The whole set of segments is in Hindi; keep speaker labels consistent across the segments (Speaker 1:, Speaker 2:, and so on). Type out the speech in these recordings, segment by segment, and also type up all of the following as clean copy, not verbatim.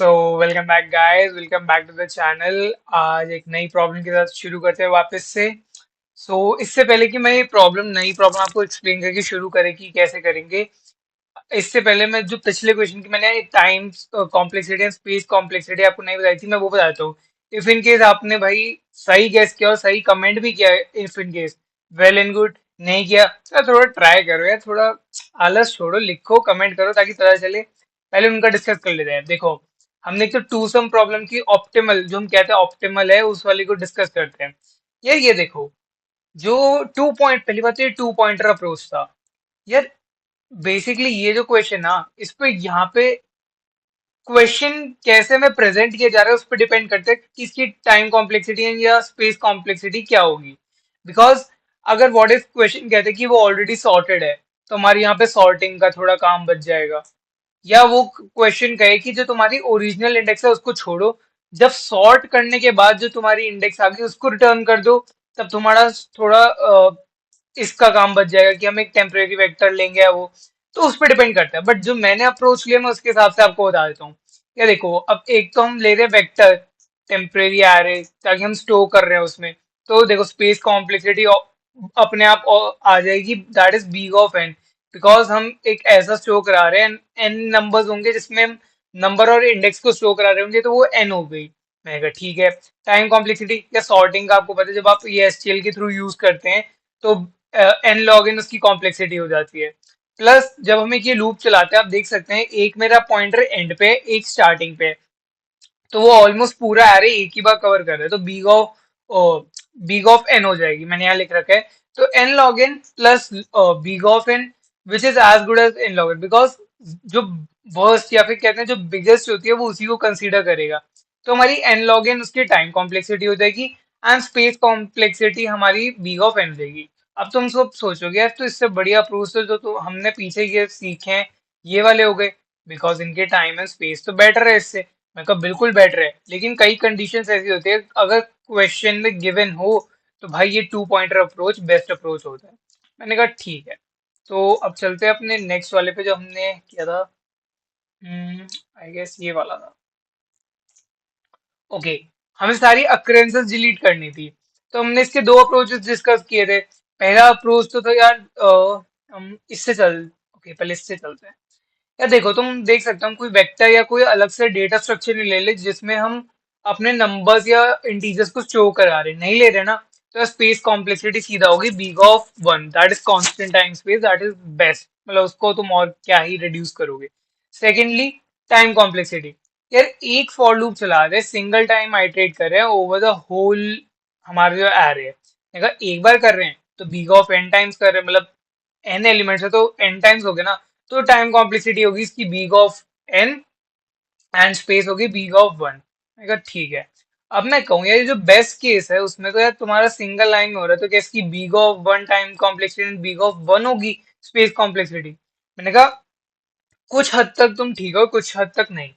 Speaker 1: So welcome back guys, welcome back to the channel. आज एक नई प्रॉब्लम के साथ शुरू करते हैं वापस से। इससे पहले कि मैं ये नई प्रॉब्लम आपको एक्सप्लेन करके शुरू करें कि कैसे करेंगे, इससे पहले मैं जो पिछले क्वेश्चन की मैंने time complexity and space complexity आपको नहीं बताई थी, मैं वो बताता हूँ। इफ इन केस आपने भाई सही गेस किया और सही कमेंट भी किया, if in case well and good, नहीं किया तो थोड़ा ट्राई करो यार, थोड़ा आलस छोड़ो, लिखो कमेंट करो ताकि पता चले। पहले उनका डिस्कस कर लेते हैं। देखो, हमने एक तो टू सम प्रॉब्लम की ऑप्टिमल, जो हम कहते हैं ऑप्टिमल है, उस वाली को डिस्कस करते हैं। यार ये देखो, जो टू पॉइंट, पहली बात तो ये टू पॉइंटर अप्रोच था यार। बेसिकली ये जो क्वेश्चन ना, इस पे यहाँ पे क्वेश्चन कैसे में प्रेजेंट किया जा रहा है उस पर डिपेंड करता है कि इसकी टाइम कॉम्प्लेक्सिटी या स्पेस कॉम्प्लेक्सिटी क्या होगी। बिकॉज अगर व्हाट इफ क्वेश्चन कहते हैं कि वो ऑलरेडी सॉर्टेड है, तो हमारे यहाँ पे सॉर्टिंग का थोड़ा काम बच जाएगा। या वो क्वेश्चन कहे कि जो तुम्हारी ओरिजिनल इंडेक्स है उसको छोड़ो, जब सॉर्ट करने के बाद जो तुम्हारी इंडेक्स आ गई उसको रिटर्न कर दो, तब तुम्हारा थोड़ा इसका काम बच जाएगा कि हम एक टेम्परेरी वेक्टर लेंगे या वो। तो उस पर डिपेंड करता है, बट जो मैंने अप्रोच लिया मैं उसके हिसाब से आपको बता देता हूँ। या देखो, अब एक तो हम ले रहे हैं वेक्टर टेम्परेरी एरे, ताकि हम स्टोर कर रहे हैं उसमें। तो देखो, स्पेस कॉम्प्लेक्सिटी अपने आप आ जाएगी, that is B of n. Because हम एक ऐसा स्टोर करा रहे हैं, एन नंबर्स होंगे जिसमें हम नंबर और इंडेक्स को स्टोर करा रहे होंगे, तो वो एन हो गई। मैंने कहा ठीक है। टाइम कॉम्प्लेक्सिटी या सॉर्टिंग का आपको पता है, जब आप ये एसटीएल के थ्रू यूज करते हैं तो एन लॉग इन उसकी कॉम्प्लेक्सिटी हो जाती है। प्लस जब हम एक ये लूप चलाते हैं, आप देख सकते हैं एक मेरा पॉइंटर एंड पे है, एक स्टार्टिंग पे है, तो वो ऑलमोस्ट पूरा एरे एक ही बार कवर कर रहा है, तो बीग ऑफ एन हो जाएगी। मैंने यहाँ लिख रखा है, तो n log n plus big of n, which is as good as n log n. Because जो वर्स्ट या फिर कहते हैं जो बिगेस्ट होती है वो उसी को कंसीडर करेगा। तो हमारी एन लॉग एन उसकी टाइम कॉम्प्लेक्सिटी हो जाएगी, एंड स्पेस कॉम्प्लेक्सिटी हमारी बीग ऑफ एन हो जाएगी। अब तुम सब सोचोगे यार, तो इससे बढ़िया प्रूफ तो हमने पीछे ये सीखे हैं, ये वाले हो गए, बिकॉज इनके टाइम एंड स्पेस तो बेटर है इससे। मैं कहा बिल्कुल बेटर है, लेकिन कई कंडीशंस ऐसी होती है, अगर क्वेश्चन में गिवन हो तो भाई ये two pointer approach best approach होता है। मैंने कहा ठीक है। तो अब चलते हैं अपने नेक्स्ट वाले पे जो हमने किया था। आई गेस ये वाला था। ओके, हमें सारी अक्रेंसेस डिलीट करनी थी, तो हमने इसके दो अप्रोचेस डिस्कस किए थे। पहला अप्रोच तो था यार, हम इससे चल ओके, पहले इससे चलते हैं। या देखो, तुम देख सकते हो हम कोई वेक्टर या कोई अलग से डेटा स्ट्रक्चर नहीं ले ले जिसमें हम अपने नंबर्स या इंटीजर्स को स्टोर करा रहे, नहीं ले रहे ना। तो स्पेस कॉम्प्लेक्सिटी सीधा होगी बीग of one, that is constant time space, that is best. मतलब उसको तुम और क्या ही रिड्यूस करोगे। Secondly, time complexity. यार एक फॉर लूप चला रहे, सिंगल टाइम आइटरेट कर रहे हैं ओवर द होल हमारा जो एरे है। अगर एक बार कर रहे हैं तो बीग ऑफ एन टाइम्स कर रहे हैं, मतलब एन एलिमेंट्स है तो एन टाइम्स हो गए ना। तो टाइम कॉम्प्लेक्सिटी होगी इसकी बीग ऑफ एन, एंड स्पेस होगी बीग ऑफ वन। मैं कहा ठीक है। अब मैं कहूँ यार, ये जो बेस्ट केस है उसमें तो यार तुम्हारा सिंगल लाइन में हो रहा है, तो क्या इसकी बीग ऑफ वन टाइम कॉम्प्लेक्सिटी बीग ऑफ वन होगी स्पेस कॉम्प्लेक्सिटी। मैंने कहा कुछ हद तक तुम ठीक हो, कुछ हद तक नहीं।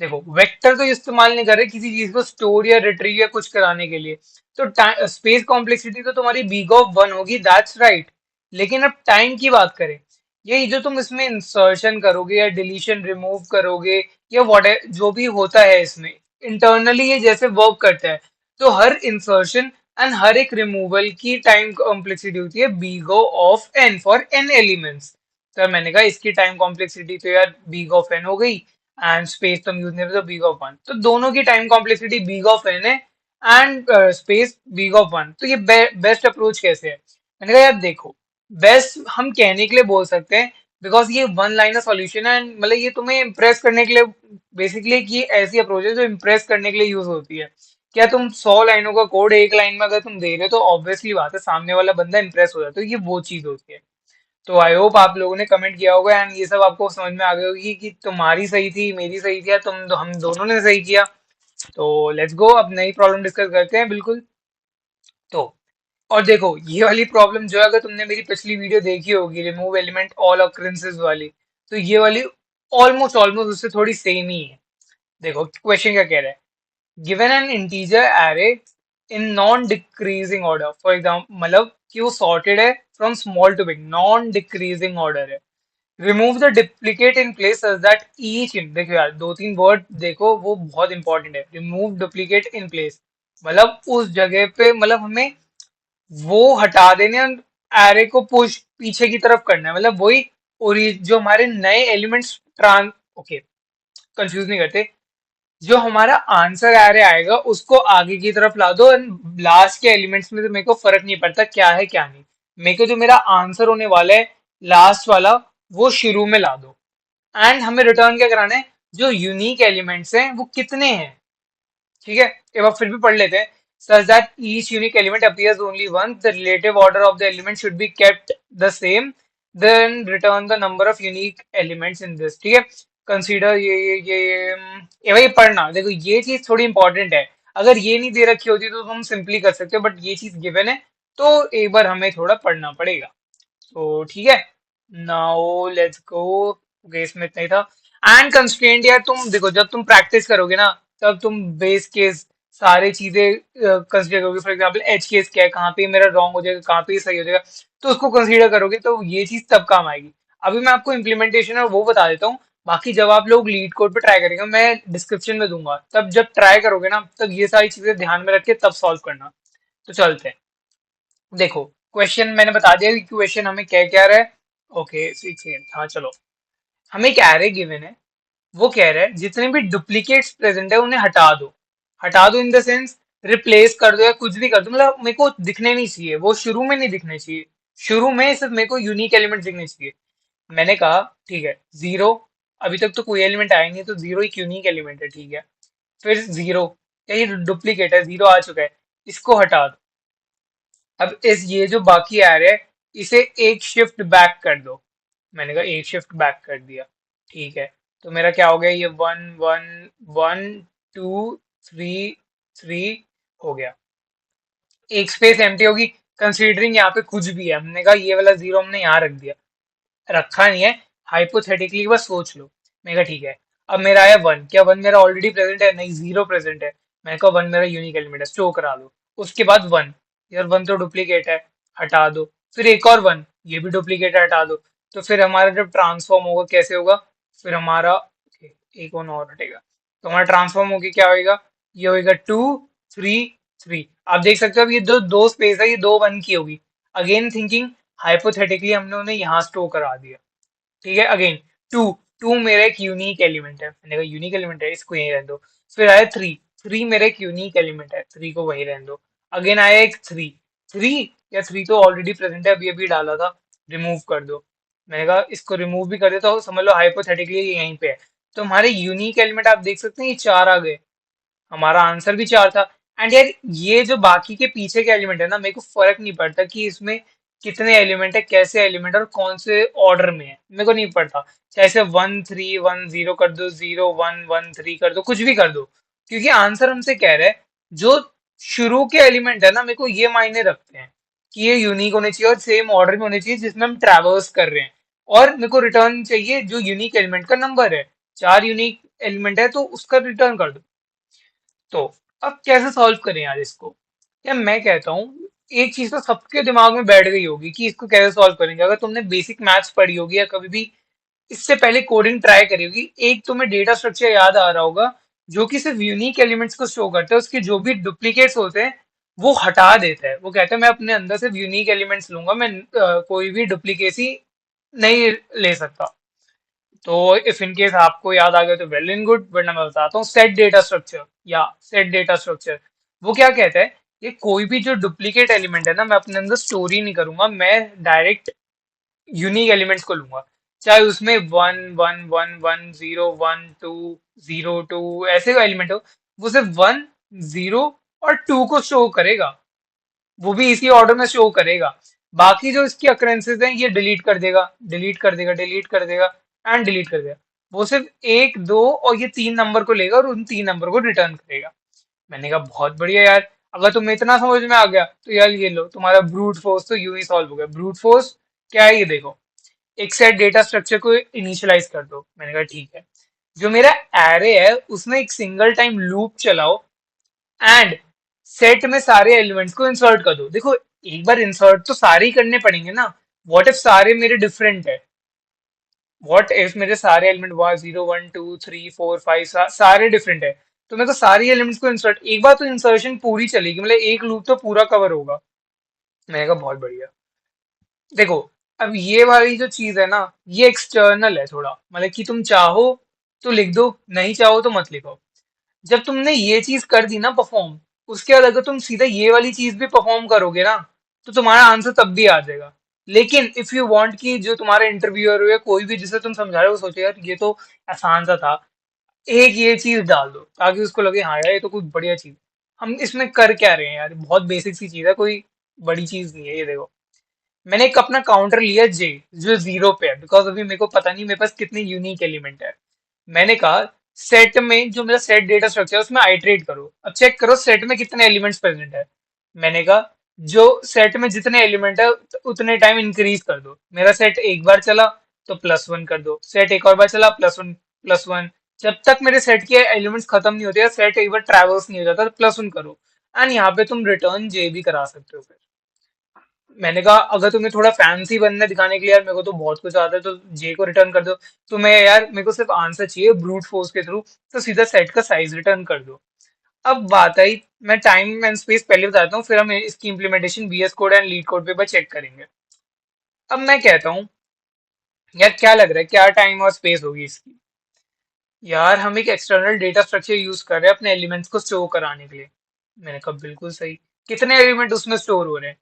Speaker 1: देखो, वेक्टर तो इस्तेमाल नहीं कर रहे किसी चीज को स्टोर या रिट्रीव या कुछ कराने के लिए, तो स्पेस कॉम्प्लेक्सिटी तो तुम्हारी बीग ऑफ वन होगी, दैट्स राइट। लेकिन अब टाइम की बात करें, यही जो तुम इसमें इंसर्शन करोगे या डिलीशन रिमूव करोगे या वॉट जो भी होता है इसमें, इंटरनली ये जैसे वर्क करता है, तो हर इंसर्शन एंड हर एक रिमूवल की टाइम कॉम्प्लेक्सिटी होती है big O of N for N elements. Sir मैंने कहा इसकी टाइम कॉम्प्लेक्सिटी तो यार बीग ऑफ एन हो गई, एंड स्पेस तो हम यूज नहीं करते, तो बीग ऑफ वन, तो दोनों की टाइम कॉम्प्लेक्सिटी बीग ऑफ एन है, एंड स्पेस बीग ऑफ वन। तो ये बेस्ट अप्रोच कैसे है? मैंने कहा यार देखो, बेस्ट हम कहने के लिए बोल सकते हैं, बिकॉज ये वन लाइनर सॉल्यूशन है, एंड मतलब ये तुम्हें इम्प्रेस करने के लिए, बेसिकली ये ऐसी अप्रोच है जो इम्प्रेस करने के लिए यूज होती है। क्या तुम 100 लाइनों का कोड एक लाइन में अगर तुम दे रहे हो, तो ऑब्वियसली बात है सामने वाला बंदा इम्प्रेस हो जाता है, तो ये वो चीज होती है। तो आई होप आप लोगों ने कमेंट किया होगा एंड ये सब आपको समझ में आ गई होगी कि तुम्हारी सही थी, मेरी सही थी, या हम दोनों ने सही किया। तो लेट्स गो, अब नई प्रॉब्लम डिस्कस करते हैं बिल्कुल। तो और देखो, ये वाली प्रॉब्लम जो है, अगर तुमने मेरी पिछली वीडियो देखी होगी रिमूव एलिमेंट ऑल ऑकरेंसेस वाली, तो ये वाली ऑलमोस्ट ऑलमोस्ट उससे थोड़ी सेम ही है। देखो क्वेश्चन क्या कह रहा है, given an integer array in non decreasing order, for example मतलब कि वो सॉर्टेड है from small to big, non decreasing order है। Remove the duplicate in place such that each in, देखो यार दो तीन वर्ड देखो वो बहुत इंपॉर्टेंट है। रिमूव डुप्लीकेट इन प्लेस मतलब उस जगह पे, मतलब हमें वो हटा देने, एरे को पुश पीछे की तरफ करना है, मतलब वही जो हमारे नए एलिमेंट्स ट्रांस, ओके कंफ्यूज नहीं करते, जो हमारा आंसर एरे आएगा उसको आगे की तरफ ला दो, एंड लास्ट के एलिमेंट्स में तो मेरे को फर्क नहीं पड़ता क्या है क्या नहीं, मेरे को जो मेरा आंसर होने वाला है लास्ट वाला वो शुरू में ला दो। एंड हमें रिटर्न क्या कराना है, जो यूनिक एलिमेंट्स हैं वो कितने हैं, ठीक है। एक बार फिर भी पढ़ लेते हैं। such that each unique element appears only once, the relative order of the element should be kept the same, then return the number of unique elements in this, ठीक है। कंसीडर ये भाई पढ़ना, देखो ये चीज थोड़ी इंपॉर्टेंट है। अगर ये नहीं दे रखी होती तो हम सिंपली कर सकते हो, बट ये चीज गिवन है तो एक बार हमें थोड़ा पढ़ना पड़ेगा। तो ठीक है, नाउ लेट्स गो। ओके, इसमें इतना ही था। एंड कंस्ट्रेंट यार, तुम देखो जब तुम प्रैक्टिस करोगे ना तब तुम बेस केस सारी चीजें कंसीडर करोगे। फॉर एग्जांपल एज केस क्या है, कहाँ पे मेरा रॉन्ग हो जाएगा, कहाँ पे ये सही हो जाएगा, तो उसको कंसीडर करोगे तो ये चीज तब काम आएगी। अभी मैं आपको इम्प्लीमेंटेशन और वो बता देता हूँ। बाकी जब आप लोग लीड कोड पे ट्राई करेंगे, मैं डिस्क्रिप्शन में दूंगा, तब जब ट्राई करोगे ना तब ये सारी चीजें ध्यान में रख के तब सॉल्व करना। तो चलते हैं। देखो क्वेश्चन मैंने बता दिया कि क्वेश्चन हमें क्या क्या रहा है। ओके 6 सेकेंड, हाँ चलो। हमें एक एरे गिवन है, वो कह रहा है जितने भी डुप्लीकेट्स प्रेजेंट है उन्हें हटा दो। हटा दो इन द सेंस रिप्लेस कर दो या कुछ भी कर दो, मतलब मेरे को दिखने नहीं चाहिए, वो शुरू में नहीं दिखने चाहिए। शुरू में सिर्फ मेरे को यूनिक एलिमेंट दिखने चाहिए। मैंने कहा ठीक है जीरो, अभी तक तो कोई एलिमेंट आया नहीं है तो जीरो एक यूनिक एलिमेंट है, ठीक है। फिर जीरो, क्या ये डुप्लीकेट है, जीरो आ चुका है, इसको हटा दो। अब इस ये जो बाकी आ रहा है इसे एक शिफ्ट बैक कर दो। मैंने कहा एक शिफ्ट बैक कर दिया, ठीक है। तो मेरा क्या हो गया, ये one one one two three three हो गया। एक स्पेस एम्प्टी होगी, कंसीडरिंग यहाँ पे कुछ भी है, हमने कहा ये वाला जीरो हमने यहाँ रख दिया, रखा नहीं है, हाइपोथेटिकली बस सोच लो। मैंने कहा ठीक है। अब मेरा आया वन, क्या वन मेरा ऑलरेडी प्रेजेंट है, नहीं जीरो प्रेजेंट है। मैंने कहा वन मेरा यूनिक एलिमेंट है, स्टोर करा लो। उसके बाद वन, यार वन तो डुप्लीकेट है, हटा दो। फिर एक और वन, ये भी डुप्लीकेट है, हटा दो। तो फिर हमारा जब ट्रांसफॉर्म होगा कैसे होगा, फिर हमारा एक वन और हटेगा, तो हमारा ट्रांसफॉर्म होके क्या होएगा, ये होएगा टू थ्री थ्री। आप देख सकते हो अब ये दो दो स्पेस है, ये दो वन की होगी। अगेन थिंकिंग हाइपोथेटिकली हमने उन्हें यहाँ स्टोर करा दिया, ठीक है। अगेन टू, टू मेरा एक यूनिक एलिमेंट है, मैंने कहा यूनिक एलिमेंट है इसको यहीं रहने दो। फिर आया थ्री, थ्री मेरा एक यूनिक एलिमेंट है, थ्री को वहीं रहने दो। अगेन आया एक थ्री, थ्री, या थ्री तो ऑलरेडी प्रेजेंट है, अभी अभी डाला था, रिमूव कर दो। मैंने कहा इसको रिमूव भी कर दे तो समझ लो हाइपोथेटिकली यहीं पे है। तो हमारे यूनिक एलिमेंट आप देख सकते हैं ये चार आ गए, हमारा आंसर भी चार था। एंड यार ये जो बाकी के पीछे के एलिमेंट है ना, मेरे को फर्क नहीं पड़ता कि इसमें कितने एलिमेंट है, कैसे एलिमेंट और कौन से ऑर्डर में है, मेरे को नहीं पड़ता। चाहे से वन थ्री वन जीरो कर दो, जीरो वन वन थ्री कर दो, कुछ भी कर दो, क्योंकि आंसर हमसे कह रहा है जो शुरू के एलिमेंट है ना, मेरे को ये मायने रखते हैं कि ये यूनिक होने चाहिए और सेम ऑर्डर में होने चाहिए जिसमें हम ट्रेवर्स कर रहे हैं। और मेरे को रिटर्न चाहिए जो यूनिक एलिमेंट का नंबर है, चार यूनिक एलिमेंट है तो उसका रिटर्न कर दो। तो अब कैसे सॉल्व करें यार इसको। यार मैं कहता हूँ एक चीज तो सबके दिमाग में बैठ गई होगी कि इसको कैसे सॉल्व करेंगे। अगर तुमने बेसिक मैथ्स पढ़ी होगी या कभी भी इससे पहले कोडिंग ट्राई करी होगी, एक तुम्हें डेटा स्ट्रक्चर याद आ रहा होगा जो कि सिर्फ यूनिक एलिमेंट्स को शो करता है, उसके जो भी डुप्लीकेट्स होते हैं वो हटा देता है। वो कहता है मैं अपने अंदर सिर्फ यूनिक एलिमेंट्स लूंगा, मैं कोई भी डुप्लीकेसी नहीं ले सकता। तो इफ इन केस आपको याद आ गया तो वेल इन गुड, वरना मैं बताता हूँ सेट डेटा स्ट्रक्चर या सेट डेटा स्ट्रक्चर। वो क्या कहता है, ये कोई भी जो डुप्लीकेट एलिमेंट है ना, मैं अपने अंदर स्टोर ही नहीं करूंगा, मैं डायरेक्ट यूनिक एलिमेंट्स को लूंगा। चाहे उसमें one one one one zero one two zero two ऐसे एलिमेंट हो, वो सिर्फ वन जीरो और टू को शो करेगा, वो भी इसी ऑर्डर में शो करेगा। बाकी जो इसकी अक्रेंसेस हैं ये डिलीट कर देगा, डिलीट कर देगा, डिलीट कर देगा एंड डिलीट कर देगा। वो सिर्फ एक दो और ये तीन नंबर को लेगा और उन तीन नंबर को रिटर्न करेगा। मैंने कहा बहुत बढ़िया यार, अगर तुम्हें इतना समझ में आ गया तो यार ये लो तुम्हारा ब्रूट फोर्स तो यूं ही सॉल्व हो गया। ब्रूट फोर्स क्या है ये देखो, एक सेट डेटा स्ट्रक्चर को इनिशियलाइज कर दो। मैंने कहा ठीक है, जो मेरा एरे है उसमें एक सिंगल टाइम लूप चलाओ एंड सेट में सारे एलिमेंट्स को इंसर्ट कर दो। देखो एक बार इंसर्ट तो सारे ही करने पड़ेंगे ना, व्हाट इफ सारे मेरे डिफरेंट है, व्हाट इफ मेरे सारे एलिमेंट वहां 0 1 2 3 4 5 सारे डिफरेंट है, तो मैं तो सारी एलिमेंट्स को इंसर्ट एक बार तो इंसर्शन पूरी चलेगी, मतलब एक लूप तो पूरा कवर होगा। मैंने कहा बहुत बढ़िया। देखो, अब ये वाली जो चीज है ना, ये एक्सटर्नल है थोड़ा, मतलब कि तुम चाहो तो लिख दो, नहीं चाहो तो मत लिखो। जब तुमने ये चीज कर दी ना परफॉर्म, उसके बाद अगर तुम सीधा ये वाली चीज भी परफॉर्म करोगे ना, तो तुम्हारा आंसर तब भी आ जाएगा। लेकिन इफ यू वांट कि जो तुम्हारा इंटरव्यूअर या कोई भी जिसे तुम समझा रहे हो वो सोचे यार ये तो आसान सा था, एक ये चीज डाल दो ताकि उसको लगे हाँ यार ये तो कुछ बढ़िया चीज, हम इसमें कर क्या रहे हैं यार, बहुत बेसिक सी चीज है, कोई बड़ी चीज नहीं है ये, देखो। मैंने एक अपना काउंटर लिया जे, जो 0 पे है, बिकॉज अभी मेरे को पता नहीं मेरे पास कितने यूनिक एलिमेंट है। मैंने कहा सेट में जो मेरा सेट डेटा स्ट्रक्चर है उसमें आइटरेट करो, अब चेक करो सेट में कितने एलिमेंट्स प्रेजेंट है। मैंने कहा जो सेट में जितने एलिमेंट है उतने टाइम इंक्रीज कर दो, मेरा सेट एक बार चला तो +1 कर दो, सेट एक और बार चला +1 +1, जब तक मेरे सेट के एलिमेंट्स खत्म नहीं होते या सेट एक बार ट्रैवर्स नहीं हो जाता तो +1 करो। एंड यहाँ पे तुम रिटर्न जे भी करा सकते हो फिर। मैंने कहा अगर तुम्हें थोड़ा फैंसी बनना है दिखाने के लिए यार मेरे को तो बहुत कुछ आता है तो जे को रिटर्न कर दो, तो मैं यार मेरे को सिर्फ आंसर चाहिए ब्रूट फोर्स के थ्रू, तो सीधा सेट का साइज रिटर्न कर दो। अब बात आई, मैं टाइम एंड स्पेस पहले बताता हूँ, फिर हम इसकी implementation VS code and leet code पे बस चेक करेंगे। अब मैं कहता हूँ यार क्या लग रहा है क्या टाइम और स्पेस होगी इसकी। यार हम एक एक्सटर्नल डेटा स्ट्रक्चर यूज कर रहे हैं अपने एलिमेंट्स को स्टोर कराने के लिए। मैंने कहा बिल्कुल सही, कितने एलिमेंट उसमें स्टोर हो रहे हैं।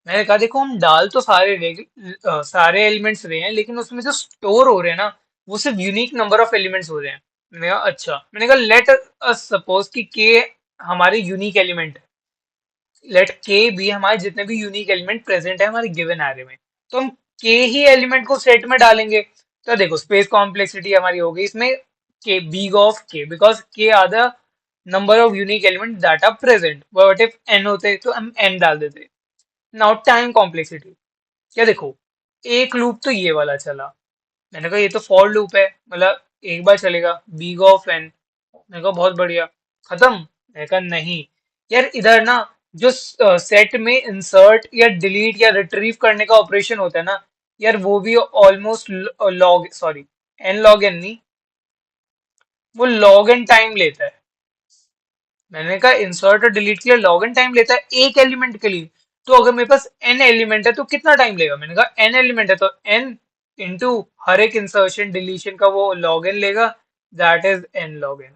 Speaker 1: मैंने कहा देखो हम डाल तो सारे एलिमेंट्स रहे हैं, लेकिन उसमें जो स्टोर हो रहे हैं ना वो सिर्फ यूनिक नंबर ऑफ एलिमेंट्स हो रहे हैं। मैंने कहा अच्छा, मैंने कहा लेट अस सपोज कि के हमारे यूनिक एलिमेंट, लेट के भी हमारे जितने भी यूनिक एलिमेंट प्रेजेंट है हमारे गिवन एरे में, तो हम के ही एलिमेंट को सेट में डालेंगे। तो देखो स्पेस कॉम्प्लेक्सिटी हमारी हो गई इसमें के big of K, because K are the number of unique element that are present, but if n होते तो हम एन डाल देते। नाउ टाइम कॉम्प्लेक्सिटी, क्या देखो एक लूप तो ये वाला चला, मैंने कहा ये तो फॉर लूप है, मतलब एक बार चलेगा, बिग ऑफ एन, मैंने कहा बहुत बढ़िया, खत्म। मैंने कहा नहीं यार, इधर ना जो सेट में इंसर्ट या डिलीट या रिट्रीव करने का ऑपरेशन होता है ना, यार वो भी almost log sorry n log n नहीं, वो लॉग एन टाइम लेता है। मैंने कहा इंसर्ट और डिलीट के लिए लॉग एन टाइम लेता है एक एलिमेंट के लिए, तो अगर मेरे पास एन एलिमेंट है तो कितना टाइम लेगा। मैंने कहा एन एलिमेंट है तो एन इंटू हर एक इंसर्शन डिलीशन का वो लॉग एन लेगा, that is n log n.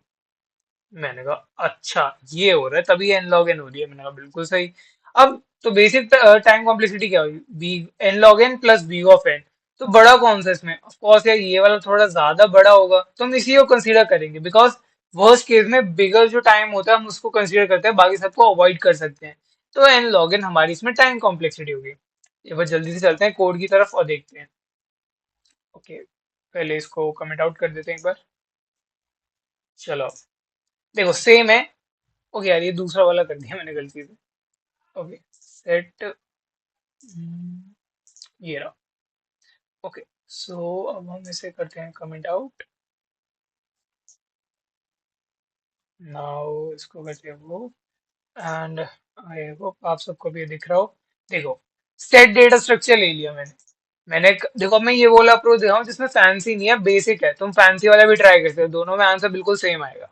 Speaker 1: मैंने कहा अच्छा ये हो रहा है तभी एन लॉग एन हो रही है। मैंने कहा बिल्कुल सही। अब तो बेसिक टाइम कॉम्प्लेक्सिटी क्या हुई, b n log n plus b of n, तो बड़ा कौन सा इसमें, ऑफ कोर्स यार ये वाला थोड़ा ज्यादा बड़ा होगा तो हम इसी को कंसीडर करेंगे, बिकॉज वर्स्ट केस में बिगर जो टाइम होता है हम उसको कंसीडर करते हैं, बाकी सबको अवॉइड कर सकते हैं। तो एन लॉग एन हमारी इसमें टाइम कॉम्प्लेक्सिटी होगी। ये बस जल्दी से चलते हैं कोड की तरफ और देखते हैं। ओके, पहले इसको कमेंट आउट कर देते हैं एक बार। चलो देखो सेम है। ओके यार ये दूसरा वाला कर दिया मैंने गलती से। ओके सेट, ये रहा। ओके सो अब हम इसे करते हैं कमेंट आउट। नाउ इसको करते हैं वो, एंड आई होप आप सबको भी ये दिख रहा हो। देखो सेट डेटा स्ट्रक्चर ले लिया मैंने। देखो मैं ये वाला अप्रोच दिखाऊं जिसमें फैंसी नहीं है, बेसिक है, तुम फैंसी वाला भी ट्राई कर सकते हो, दोनों में आंसर बिल्कुल सेम आएगा।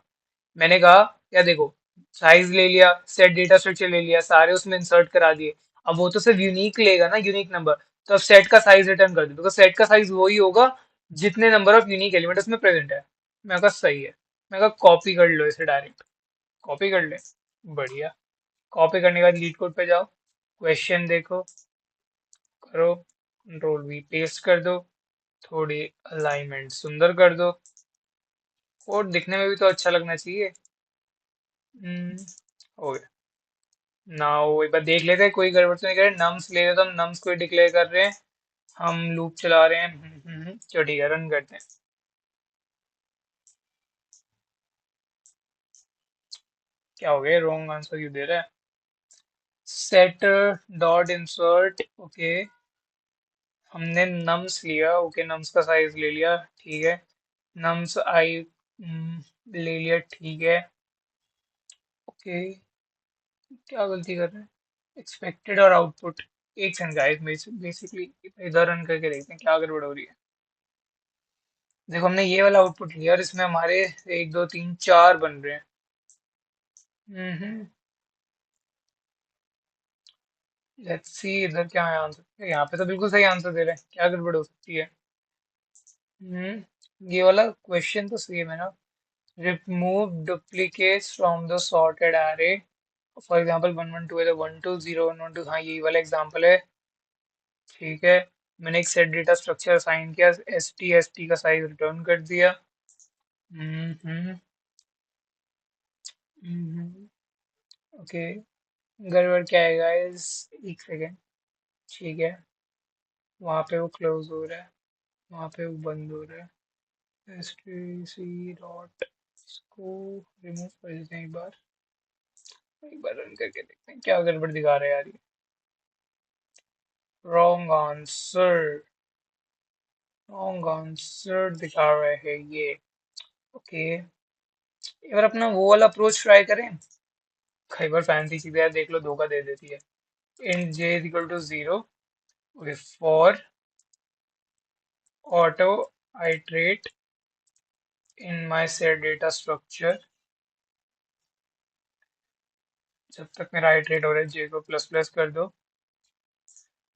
Speaker 1: मैंने कहा क्या देखो, साइज ले लिया, सेट डेटा स्ट्रक्चर ले लिया, सारे उसमें इंसर्ट करा दिए। अब वो तो सिर्फ यूनिक लेगा ना, यूनिक नंबर, तो अब सेट का साइज रिटर्न कर दो, बिकॉज सेट का साइज वही होगा जितने नंबर ऑफ यूनिक एलिमेंट उसमें प्रेजेंट है। मैं कहा सही है। मैं कहा कॉपी कर लो इसे डायरेक्ट, कॉपी कर ले, बढ़िया। कॉपी करने के बाद लीड कोड पे जाओ, क्वेश्चन देखो, करो कंट्रोल वी पेस्ट कर दो, थोड़ी अलाइनमेंट सुंदर कर दो, कोड दिखने में भी तो अच्छा लगना चाहिए। हम्म, हो गया। नाउ एक बार देख लेते हैं कोई गड़बड़ तो नहीं कर रहे, नम्स ले रहे तो हम नम्स को ही डिक्लेयर कर रहे हैं, हम लूप चला रहे हैं। चलो ठीक है रन करते हैं। क्या हो गया, रॉन्ग आंसर क्यों दे रहा है। सेट डॉट इंसर्ट, ओके हमने नम्स लिया, ओके नम्स का साइज ले लिया, ठीक है। नम्स आई ले लिया, ठीक है। ओके क्या गलती कर रहे हैं, एक्सपेक्टेड और आउटपुट। एक सेकंड गाइस, बेसिकली इधर रन करके देखते हैं क्या गड़बड़ हो रही है। देखो हमने ये वाला आउटपुट लिया और इसमें हमारे एक दो तीन चार बन रहे हैं। हम्म। लेट्स सी इधर क्या है आंसर। यहाँ पे तो बिल्कुल सही आंसर दे रहे हैं, क्या गड़बड़ हो सकती है। ये वाला क्वेश्चन तो सेम है ना। Remove duplicates from the sorted array। For example 1 1 2 है तो 1 2 0 1 1 2। हाँ यही वाला एग्जांपल है। ठीक है। मैंने एक सेट डेटा स्ट्रक्चर असाइन किया, एस टी का साइज रिटर्न कर दिया। हम्म। ओके। गड़बड़ क्या है गाइस, एक सेकेंड। ठीक है। वहां पे वो क्लोज हो रहा है, वहां पे वो बंद हो रहा है। एस टी सी डॉट, इसको रिमूव कर देते हैं एक बार रन करके देखते हैं क्या गड़बड़ दिखा रहा है यार ये। रॉन्ग आंसर, रॉन्ग आंसर दिखा रहा है ये। ओके, एक बार अपना वो वाला अप्रोच ट्राई करें। कई बार फैंसी चीजें यार देख लो धोखा दे देती है। int j is equal to 0, okay, for auto iterate in my set data structure। जब तक मेरा आइटरेट हो रहा है j को प्लस प्लस कर दो।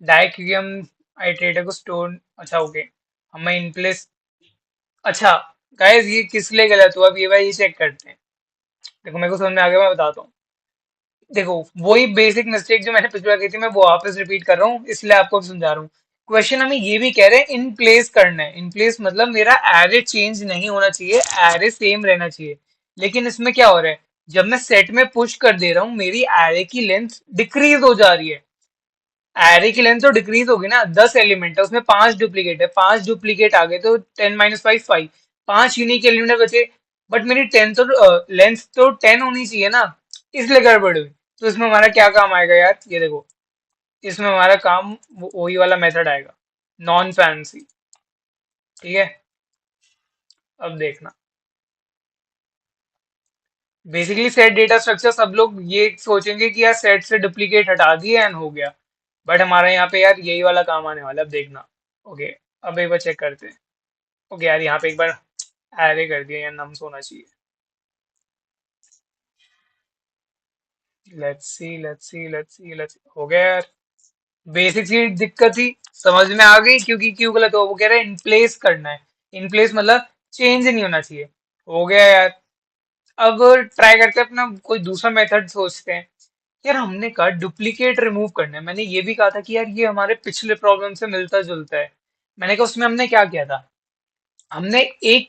Speaker 1: डायरेक्ट क्योंकि हम आइटरेटर को स्टोर, अच्छा ओके, हमें इन प्लेस। अच्छा गाइस ये किस लिए गलत हुआ, अब ये भाई ये चेक करते हैं। देखो मेरे को समझ में आ गया, मैं बताता हूँ। देखो वही बेसिक मिस्टेक जो मैंने पिछली बार की थी, मैं वो वापस रिपीट कर रहा हूँ, इसलिए आपको समझा रहा हूँ। क्वेश्चन हमें ये भी कह रहे हैं इन प्लेस करना है। इन प्लेस मतलब मेरा एरे चेंज नहीं होना चाहिए, एरे सेम रहना चाहिए। लेकिन इसमें क्या हो रहा है, जब मैं सेट में पुश कर दे रहा हूँ मेरी एरे की लेंथ डिक्रीज हो जा रही है। एरे की लेंथ तो डिक्रीज होगी ना, 10 एलिमेंट है उसमें 5 डुप्लीकेट है, 5 डुप्लीकेट आ गए तो 10 - 5 5, 5 यूनिक एलिमेंट बचे। बट मेरी 10 तो लेंथ तो 10 होनी चाहिए ना, इसलिए गड़बड़ हुई। तो इसमें हमारा क्या काम आएगा यार, ये देखो इसमें हमारा काम वही वाला मेथड आएगा, नॉन फैंसी। ठीक है, अब देखना। बेसिकली सेट डेटा स्ट्रक्चर सब लोग ये सोचेंगे कि यार सेट से डुप्लीकेट हटा दिए एंड हो गया। बट हमारे यहाँ पे यार यही वाला काम आने वाला है, अब देखना। ओके, अब एक बार चेक करते हैं। ओके यार यहाँ पे एक बार एरे कर दिया, या नम्स होना चाहिए। लेट्स सी हो गया यार। बेसिक सी दिक्कत थी, समझ में आ गई, क्योंकि क्यों गलत हो, वो कह रहा है इन प्लेस करना है। इन प्लेस मतलब चेंज नहीं होना चाहिए। हो गया यार। अब ट्राई करते हैं अपना कोई दूसरा मेथड सोचते हैं। यार हमने कहा डुप्लीकेट रिमूव करना है, मैंने ये भी कहा था कि यार ये हमारे पिछले प्रॉब्लम से मिलता जुलता है। मैंने कहा उसमें हमने क्या किया था, हमने एक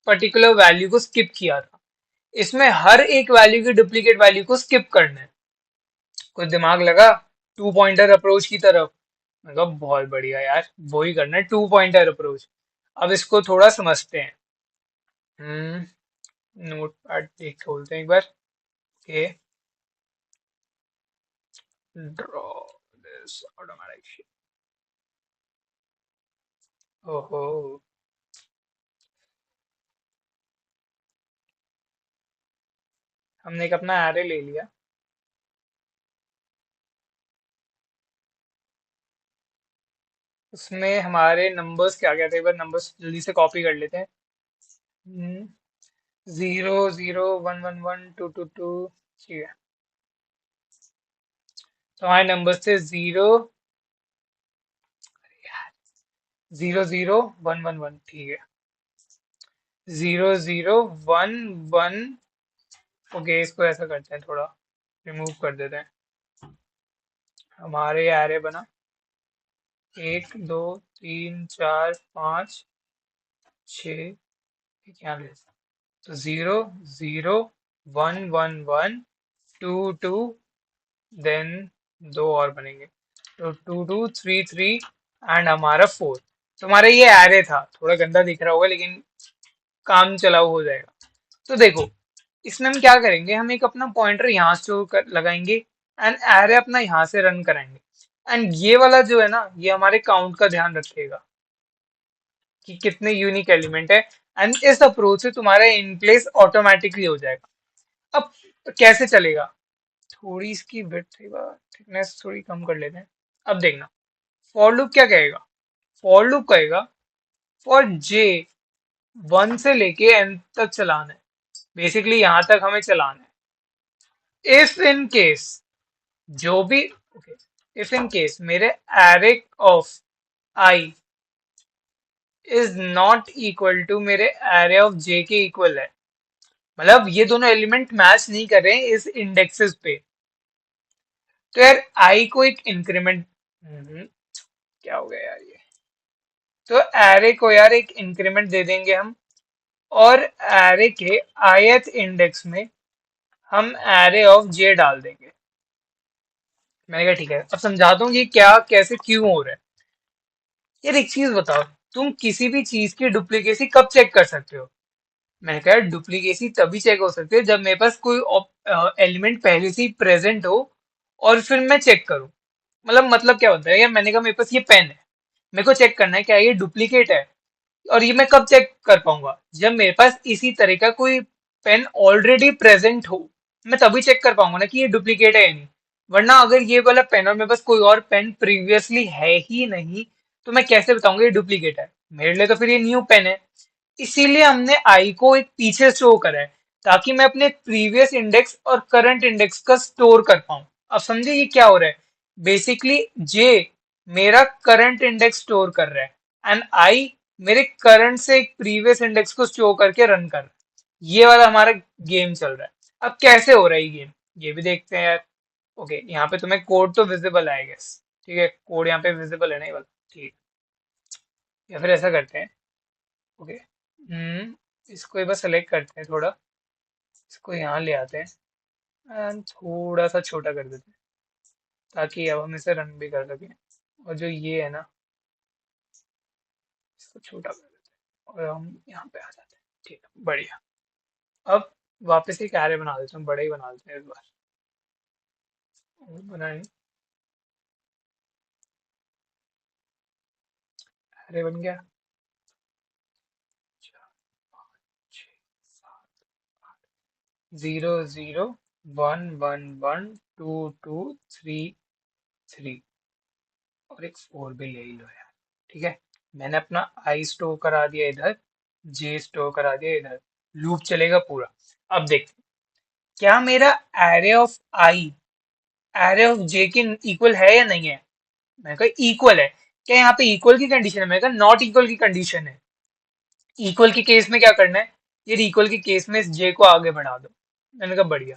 Speaker 1: पर्टिकुलर वैल्यू को स्किप किया था। इसमें हर एक वैल्यू की डुप्लीकेट वैल्यू को स्किप करना है। कुछ दिमाग लगा, 2 पॉइंटर अप्रोच की तरफ। मैं कहा बहुत बढ़िया यार, वो ही करना है, 2 पॉइंटर अप्रोच। अब इसको थोड़ा समझते हैं। नोट पैड देख खोलते हैं एक बार। Okay, draw this automatic. ओहो, हमने एक अपना एरे ले लिया। उसमें हमारे नंबर्स क्या क्या थे, एक बार नंबर्स जल्दी से कॉपी कर लेते हैं। 0 0 1 1 1 2 2 2। ठीक है, तो हमारे नंबर्स थे 0 0 0 1 1 1। ठीक है, 0 0 1 1। ओके, इसको ऐसा करते हैं, थोड़ा रिमूव कर देते हैं। हमारे एरे बना 1 2 3 4 5 6। क्या ले, तो 0 0 1 1 1 2 2, देन दो और बनेंगे, तो 2 2 3 3 एंड हमारा 4। तो हमारा ये एरे था, थोड़ा गंदा दिख रहा होगा लेकिन काम चलाऊ हो जाएगा। तो देखो इसमें हम क्या करेंगे, हम एक अपना पॉइंटर यहाँ स्टोर कर लगाएंगे एंड एरे अपना यहाँ से रन कराएंगे। एंड ये वाला जो है ना, ये हमारे काउंट का ध्यान रखेगा कि कितने यूनिक एलिमेंट है। एंड इस अप्रोच से तुम्हारा इन प्लेस ऑटोमेटिकली हो जाएगा। अब कैसे चलेगा, थोड़ी इसकी विड्थ थिकनेस थोड़ी कम कर लेते हैं। अब देखना, फॉर लूप क्या कहेगा, फॉर लूप कहेगा फॉर जे वन से लेके एन तक चलाना है। बेसिकली यहां तक हमें चलाना है। इफ इन केस जो भी इफ इन केस मेरे array of i is not equal to मेरे एरे ऑफ जे के इक्वल है, मतलब ये दोनों एलिमेंट मैच नहीं कर रहे हैं इस इंडेक्सेस पे, तो यार आई को एक इंक्रीमेंट, क्या हो गया यार ये, तो एरे को यार एक इंक्रीमेंट दे देंगे हम, और एरे के ith इंडेक्स में हम एरे ऑफ जे डाल देंगे। मैंने कहा ठीक है, अब समझाता हूँ कि क्या कैसे क्यों हो रहा है। यार एक चीज बताओ, तुम किसी भी चीज की डुप्लीकेसी कब चेक कर सकते हो? मैंने कहा डुप्लीकेसी तभी चेक हो सकती है जब मेरे पास कोई एलिमेंट पहले से ही प्रेजेंट हो और फिर मैं चेक करूं। मतलब क्या होता है यार, मैंने कहा मेरे पास ये पेन है, मेरे को चेक करना है क्या ये डुप्लीकेट है, और ये मैं कब चेक कर पाऊंगा? जब मेरे पास इसी तरह का कोई पेन ऑलरेडी प्रेजेंट हो, मैं तभी चेक कर पाऊंगा ना कि ये डुप्लीकेट है या नहीं। वरना अगर ये वाला पेन और मेरे पास कोई और पेन प्रीवियसली है ही नहीं, तो मैं कैसे बताऊंगा ये डुप्लीकेट है? मेरे लिए तो फिर ये न्यू पेन है। इसीलिए हमने आई को एक पीछे शो करा है, ताकि मैं अपने प्रीवियस इंडेक्स और करंट इंडेक्स का स्टोर कर पाऊं। अब समझे ये क्या हो रहा है? बेसिकली जे मेरा करंट इंडेक्स स्टोर कर रहा है एंड आई मेरे करंट से एक प्रीवियस इंडेक्स को स्टोर करके रन कर रहा है। ये वाला हमारा गेम चल रहा है। अब कैसे हो रहा है ये गेम, ये भी देखते हैं यार। ओके, यहाँ पे तुम्हें कोड तो विजिबल आएगा, ठीक है, कोड यहाँ पे विजिबल है ना ये वाला, ठीक। या फिर ऐसा करते हैं, ओके, इसको एक बार सेलेक्ट करते हैं थोड़ा, इसको यहाँ ले आते हैं एंड थोड़ा सा छोटा कर देते हैं, ताकि अब हम इसे रन भी कर सकें। और जो ये है ना, इसको छोटा कर देते हैं और हम यहाँ पे आ जाते हैं। ठीक है, बढ़िया। अब वापस एक एरे बना देते हैं, बड़ा ही बना देते हैं इस बार। और बनाए, एरे बन गया। 0 0 1 1 1 2 2 3 3, और एक 4 भी ले ही लो यार। ठीक है, मैंने अपना आई स्टोर करा दिया इधर, जे स्टोर करा दिया इधर, लूप चलेगा पूरा। अब देखते हैं, क्या मेरा array of I array of जे के इक्वल है या नहीं है? मैंने कहा इक्वल है। क्या यहाँ पे इक्वल की कंडीशन है? मैंने कहा नॉट इक्वल की कंडीशन है। इक्वल के केस में क्या करना है, ये इक्वल के केस में इस जे को आगे बढ़ा दो। मैंने कहा बढ़िया।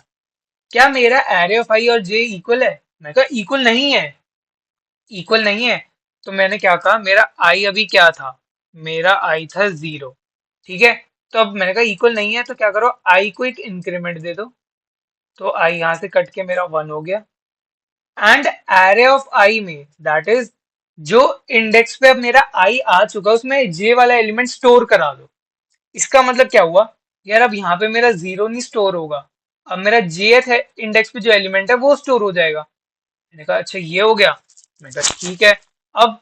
Speaker 1: क्या मेरा एरे ऑफ आई और जे इक्वल है? मैंने कहा इक्वल नहीं है। इक्वल नहीं है, तो मैंने क्या कहा, मेरा आई अभी क्या था, मेरा आई था 0, ठीक है। तो अब मैंने कहा इक्वल नहीं है, तो क्या करो, आई को एक इंक्रीमेंट दे दो, तो आई यहां से कट के मेरा 1 हो गया। एंड एरे ऑफ आई में, दैट इज जो इंडेक्स पे अब मेरा आई आ चुका है उसमें जे वाला एलिमेंट स्टोर करा दो। इसका मतलब क्या हुआ यार, अब यहाँ पे मेरा 0 नहीं स्टोर होगा, अब मेरा जेथ है इंडेक्स पे जो एलिमेंट है वो स्टोर हो जाएगा। मैंने कहा अच्छा ये हो गया। मैंने कहा ठीक है। अब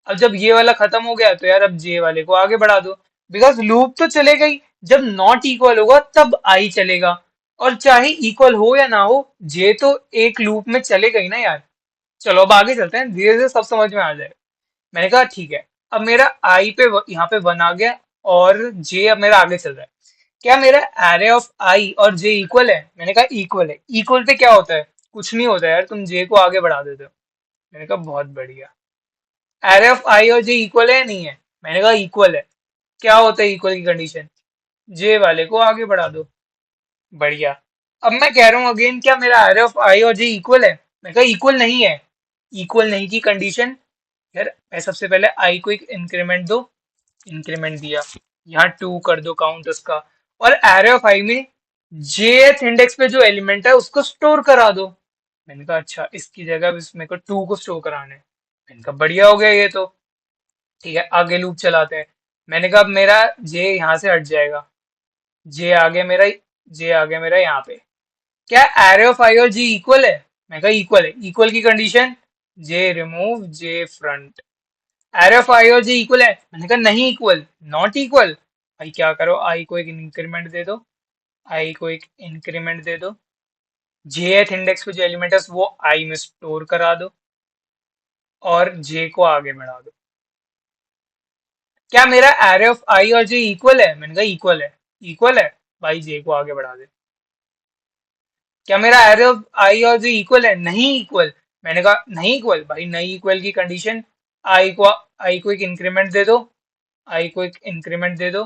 Speaker 1: अब जब ये वाला खत्म हो गया, तो यार अब जे वाले को आगे बढ़ा दो, बिकॉज लूप तो चलेगा ही। जब नॉट इक्वल होगा तब आई चलेगा, और चाहे इक्वल हो या ना हो, जे तो एक लूप में चलेगा ही ना यार। चलो अब आगे चलते हैं, धीरे धीरे सब समझ में आ जाएगा। मैंने कहा ठीक है, अब मेरा आई पे यहाँ पे 1 आ गया, और जे अब मेरा आगे चल रहा है। क्या मेरा एरे ऑफ आई और जे इक्वल है? मैंने कहा इक्वल है। इक्वल पे क्या होता है? कुछ नहीं होता यार, तुम जे को आगे बढ़ा देते हो। मैंने कहा बहुत बढ़िया। एरे ऑफ आई और जे इक्वल है या नहीं है? मैंने कहा इक्वल है। क्या होता है इक्वल की कंडीशन? जे वाले को आगे बढ़ा दो। बढ़िया। अब मैं कह रहा हूँ अगेन, क्या मेरा एरे ऑफ आई और जे इक्वल है? मैं कहा इक्वल नहीं है। इक्वल नहीं की कंडीशन, यार मैं सबसे पहले आई को एक इंक्रीमेंट दो, इंक्रीमेंट दिया, यहाँ 2 कर दो काउंट उसका, और एरे ऑफ आई में जेथ इंडेक्स पे जो एलिमेंट है उसको स्टोर करा दो। मैंने कहा अच्छा, इसकी जगह बस मेरे को 2 को स्टोर कराना है। मैंने कहा बढ़िया हो गया ये तो। ठीक है, आगे लूप चलाते हैं। मैंने कहा अब मेरा जे यहाँ से हट जाएगा, जे आ गया मेरा, जे आ गया मेरा यहाँ पे। क्या एरे ऑफ आई और जी इक्वल है? मैं कहा इक्वल है। इक्वल की condition, J remove J front. Array of I और जे इक्वल है? मैंने कहा नहीं इक्वल, नॉट इक्वल। भाई क्या करो, आई को एक इंक्रीमेंट दे दो, आई को एक इंक्रीमेंट दे दो, जेथ इंडेक्स पे जो एलिमेंट है वो आई में स्टोर करा दो, और जे को आगे बढ़ा दो। क्या मेरा एरे ऑफ आई और जे इक्वल है? मैंने कहा इक्वल है। इक्वल है, भाई जे को आगे बढ़ा दे। क्या मेरा एरे ऑफ आई और जे इक्वल है? नहीं इक्वल। मैंने कहा नहीं इक्वल, भाई नहीं इक्वल की कंडीशन, आई को एक इंक्रीमेंट दे दो, आई को एक इंक्रीमेंट दे दो,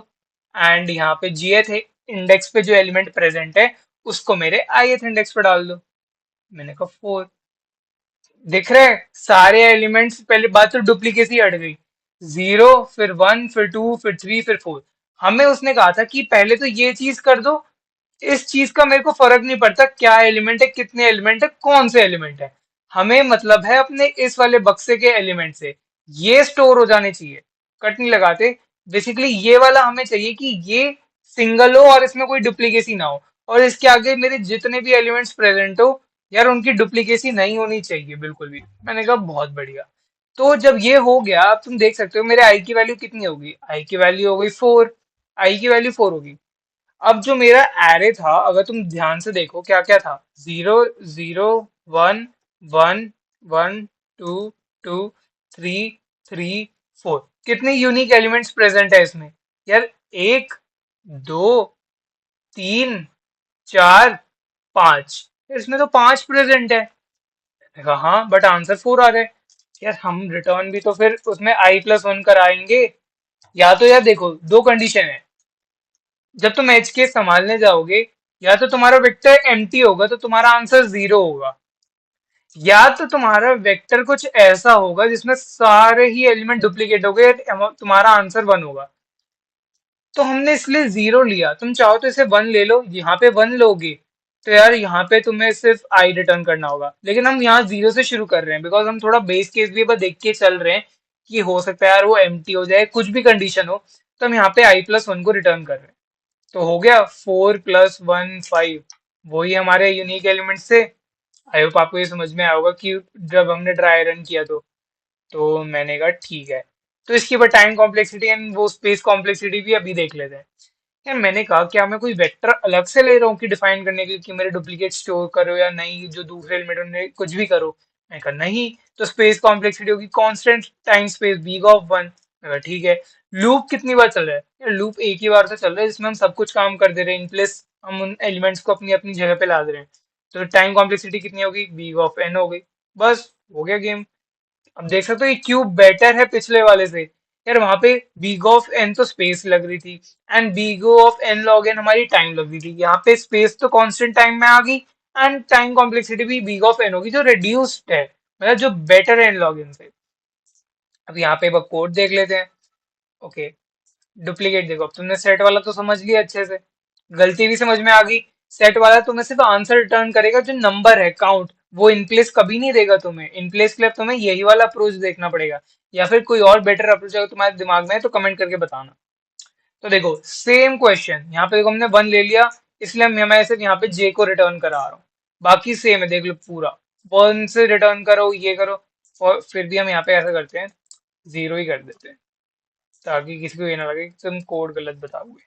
Speaker 1: एंड यहाँ पे जीएथ इंडेक्स पे जो एलिमेंट प्रेजेंट है उसको मेरे आईएथ इंडेक्स पे डाल दो। मैंने कहा 4। दिख रहे हैं सारे एलिमेंट्स, पहले बात तो डुप्लीकेसी हट गई। 0, फिर 1, फिर 2, फिर 3, फिर 4। हमें उसने कहा था कि पहले तो ये चीज कर दो, इस चीज का मेरे को फर्क नहीं पड़ता क्या एलिमेंट है, कितने एलिमेंट है, कौन से एलिमेंट है। हमें मतलब है अपने इस वाले बक्से के एलिमेंट से, ये स्टोर हो जाने चाहिए। कट नहीं लगाते। बेसिकली ये वाला हमें चाहिए कि ये सिंगल हो और इसमें कोई डुप्लीकेसी ना हो, और इसके आगे मेरे जितने भी एलिमेंट्स प्रेजेंट हो यार उनकी डुप्लीकेसी नहीं होनी चाहिए बिल्कुल भी। मैंने कहा बहुत बढ़िया। तो जब ये हो गया, अब तुम देख सकते हो मेरे आई की वैल्यू कितनी होगी। आई की वैल्यू हो गई 4। आई की वैल्यू 4 होगी। अब जो मेरा एरे था, अगर तुम ध्यान से देखो क्या क्या था, 0, 0, 1, 1, 1, 2, 2, 3, 3, 4। कितने यूनिक एलिमेंट्स प्रेजेंट है इसमें यार? 1, 2, 3, 4, 5। इसमें तो 5 प्रेजेंट है। मैंने कहा हाँ, बट आंसर 4 आ रहा है। यार हम रिटर्न भी तो फिर उसमें i+1 कराएंगे। या तो यार देखो, दो कंडीशन है। जब तुम एच के संभालने जाओगे, या तो तुम्हारा वेक्टर एम्प्टी होगा तो तुम्हारा आंसर 0 होगा, या तो तुम्हारा वेक्टर कुछ ऐसा होगा जिसमें सारे ही एलिमेंट डुप्लीकेट हो गए, तुम्हारा आंसर 1 होगा। तो हमने इसलिए 0 लिया। तुम चाहो तो इसे 1 ले लो, यहाँ पे 1 लोगे तो यार यहाँ पे तुम्हें सिर्फ आई रिटर्न करना होगा। लेकिन हम यहाँ 0 से शुरू कर रहे हैं बिकॉज हम थोड़ा बेस केस भी बस देख के चल रहे हैं कि हो सकता है यार वो एम्प्टी हो जाए, कुछ भी कंडीशन हो। तो हम यहाँ पे i+1 को रिटर्न कर रहे हैं। तो हो गया 4+1 5। वही हमारे यूनिक एलिमेंट्स थे। आई होप आपको ये समझ में आया होगा कि जब हमने ड्राई रन किया तो मैंने कहा ठीक है। तो इसके बाद टाइम कॉम्प्लेक्सिटी एंड वो स्पेस कॉम्प्लेक्सिटी भी अभी देख लेते हैं। यार मैंने कहा क्या मैं कोई वेक्टर अलग से ले रहा हूँ कि डिफाइन करने के लिए कि मेरे डुप्लीकेट स्टोर करो या नहीं, जो दूसरे एलिमेंट में कुछ भी करो। मैं कहा नहीं, तो स्पेस कॉम्प्लेक्सिटी होगी constant time space big of 1। मैं कहा ठीक है। लूप कितनी बार चल रहा है यार? लूप एक ही बार से चल रहा है जिसमें हम सब कुछ काम कर दे रहे हैं, इन प्लेस हम उन एलिमेंट्स को अपनी अपनी जगह पे ला दे रहे हैं। तो टाइम कॉम्प्लेक्सिटी कितनी होगी? big of n हो गई। बस हो गया गेम। अब देख सकते हो ये क्यूब बेटर है पिछले वाले से। यार वहां पे बीग ऑफ एन तो स्पेस लग रही थी, and big O of n log n हमारी टाइम लग रही थी। यहाँ पे स्पेस तो कांस्टेंट टाइम में आ गई, एंड टाइम कॉम्प्लेक्सिटी भी बीग ऑफ एन होगी जो रिड्यूस्ड है, मतलब जो बेटर है एन लॉग एन से। अब यहाँ पे एक कोड देख लेते हैं। ओके, डुप्लीकेट देखो। अब तुमने सेट वाला तो समझ लिया अच्छे से, गलती भी समझ में आ गई। सेट वाला तुम्हें सिर्फ आंसर रिटर्न करेगा जो नंबर है, काउंट। वो इन प्लेस कभी नहीं देगा तुम्हें। इन प्लेस के लिए अब तुम्हें यही वाला अप्रोच देखना पड़ेगा, या फिर कोई और बेटर अप्रोच अगर तुम्हारे दिमाग में है तो कमेंट करके बताना। तो देखो सेम क्वेश्चन, यहाँ पे देखो हमने 1 ले लिया, इसलिए मैं सिर्फ यहाँ पे जे को रिटर्न करा रहा हूँ। बाकी सेम है, देख लो पूरा 1 से रिटर्न करो, ये करो। और फिर भी हम यहाँ पे ऐसा करते हैं, 0 ही कर देते हैं ताकि किसी को ये ना लगे कि तुम कोड गलत बताओगे।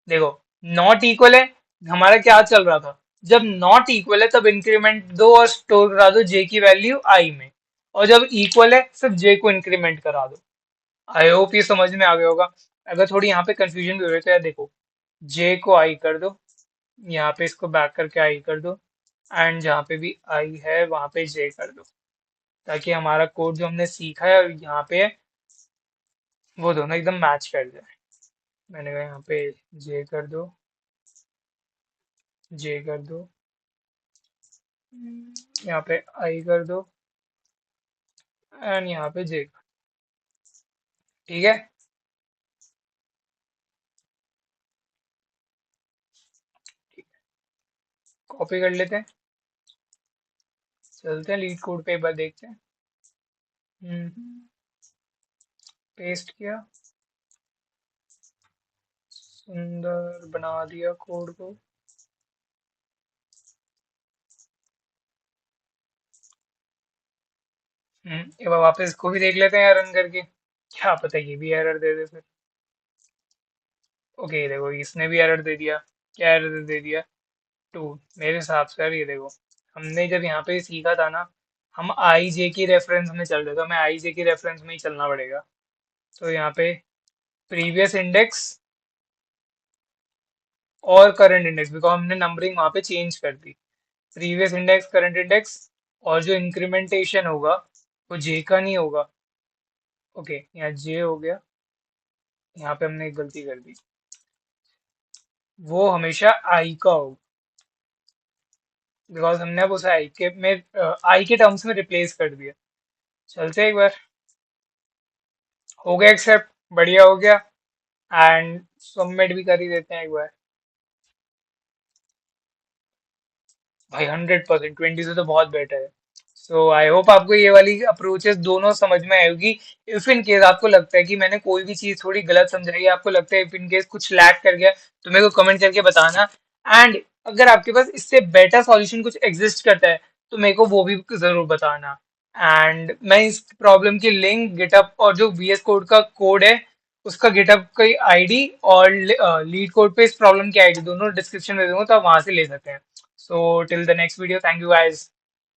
Speaker 1: देखो नॉट इक्वल है, हमारा क्या चल रहा था? जब नॉट इक्वल है तब इंक्रीमेंट दो और स्टोर करा दो जे की वैल्यू आई में, और जब इक्वल है सिर्फ जे को इंक्रीमेंट करा दो। आई होप ये समझ में आ गया होगा। अगर थोड़ी यहाँ पे कंफ्यूजन भी हो रही है तो यार देखो, जे को आई कर दो, यहाँ पे इसको बैक करके आई कर दो, एंड जहाँ पे भी आई है वहां पे जे कर दो, ताकि हमारा कोड जो हमने सीखा है और यहाँ पे है वो दोनों एकदम मैच कर जाए। मैंने कहा यहाँ पे जे कर दो, जे कर दो, यहाँ पे आई कर दो, एंड यहाँ पे जे। ठीक है, कॉपी कर लेते हैं, चलते हैं लीड कोड पे एक बार देखते हैं। पेस्ट किया, सुंदर बना दिया कोड को। एक बार वापस इसको भी देख लेते हैं रन करके, क्या पता ये भी एरर दे दे फिर। ओके देखो इसने भी एरर दे दिया। क्या एरर दे दिया? 2। मेरे हिसाब से यार ये देखो, हमने जब यहाँ पे सीखा था ना, हम आई जे की रेफरेंस में चल रहे थे, हमें आई जे की रेफरेंस में ही चलना पड़ेगा। तो यहाँ पे प्रीवियस इंडेक्स और करंट इंडेक्स, बिकॉज हमने नंबरिंग वहां पे चेंज कर दी। प्रीवियस इंडेक्स, करंट इंडेक्स, और जो इंक्रीमेंटेशन होगा वो जे का नहीं होगा। ओके, यहाँ जे हो गया, यहाँ पे हमने एक गलती कर दी, वो हमेशा आई का होगा, बिकॉज हमने अब उसे आई के टर्म्स में रिप्लेस कर दिया। चलते हैं एक बार, हो गया एक्सेप्ट, बढ़िया हो गया। एंड सबमिट भी कर ही देते हैं एक बार। भाई 100%, 20 से तो बहुत बेटर है। सो आई होप आपको ये वाली अप्रोचेस दोनों समझ में आएगी। इफ इन केस आपको लगता है कि मैंने कोई भी चीज थोड़ी गलत समझाई है, आपको लगता है इफ इन केस कुछ लैग कर गया, तो मेरे को कमेंट करके बताना। एंड अगर आपके पास इससे बेटर सॉल्यूशन कुछ एग्जिस्ट करता है, तो मेरे को वो भी जरूर बताना। एंड मैं इस प्रॉब्लम की लिंक गिटअप और जो वीएस कोड का कोड है उसका गिटअप की आईडी और लीड कोड पे इस प्रॉब्लम की आईडी दोनों डिस्क्रिप्शन में दूंगा, तो आप वहां से ले सकते हैं। So till the next video, thank you guys.